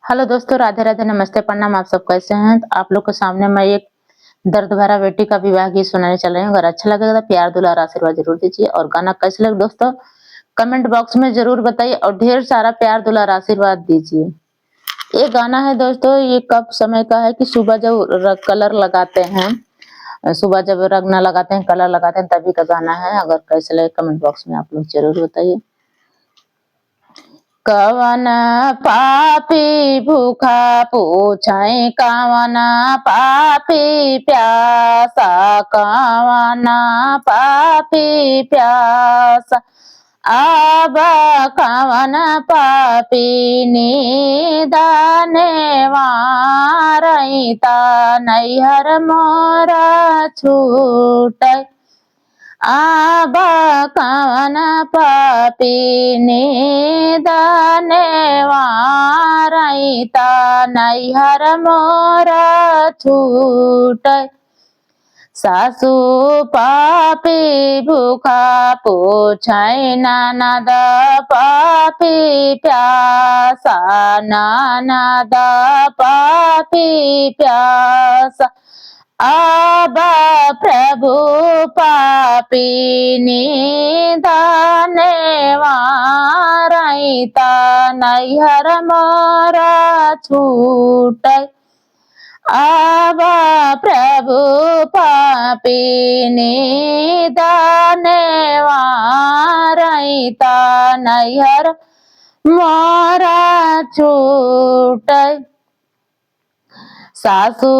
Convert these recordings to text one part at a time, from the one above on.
Hello दोस्तों, राधे राधे, नमस्ते, प्रणाम। आप सब कैसे हैं? तो आप लोग के सामने मैं एक दर्द भरा बेटी का विवाह गीत सुनाने चल रही हूँ। अगर अच्छा लगेगा तो प्यार दुलार आशीर्वाद जरूर दीजिए और गाना कैसे लगे दोस्तों कमेंट बॉक्स में जरूर बताइए और ढेर सारा प्यार दुलार आशीर्वाद दीजिए। ये गाना है दोस्तों, ये कब समय का है कि सुबह जब कलर लगाते हैं, सुबह जब रंग न लगाते हैं कलर लगाते हैं तभी का गाना है। अगर कैसे लगे कमेंट बॉक्स में आप लोग जरूर बताइए। कवन पापी भूखा पूछे कवन पापी प्यासा, कवन पापी प्यासा, अब कवन पापी निदाने वारईता, नैहर मोरा छूटै, अब कवन पापी निदाने वारईता, नैहर मोरा छूटै, सासु पापी भूखा पूछै ननद पापी प्यासा, ननद पापी प्यासा, अब प्रभु पापी निदाने वारईता, नैहर मोरा छूटै, अब प्रभु पापी निदाने वारईता, नैहर मोरा छूटै, सासु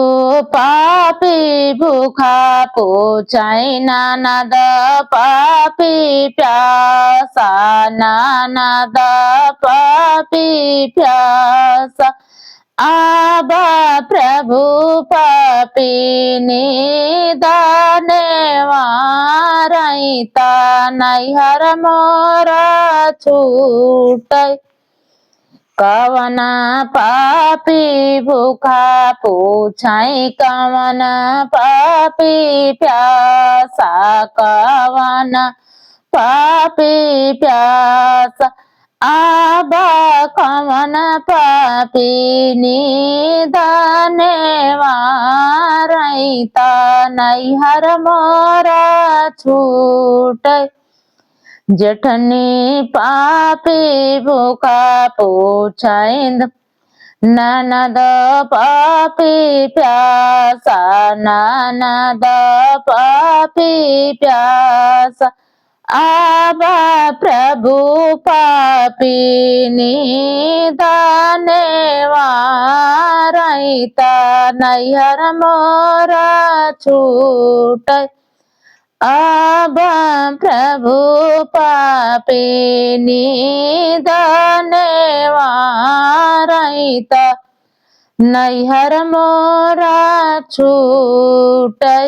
पापी भूखा पूछै ननद पापी प्यासा, ननद पापी प्यासा, अब प्रभु पापी निदाने वारईता, नैहर मोरा छूटै, कवन पापी भूखा पूछै कवन पापी प्यासा, कवन पापी प्यासा, अब कवन पापी निदाने वारईता, नैहर मोरा छूटै, जेठनी पापी भूखा पूछै ननद पापी प्यासा, ननद पापी प्यासा, अब प्रभु पापी निदाने वारईता, नैहर मोरा छूटै, अब प्रभु पापी निदाने वारईता, नैहर मोरा छूटै।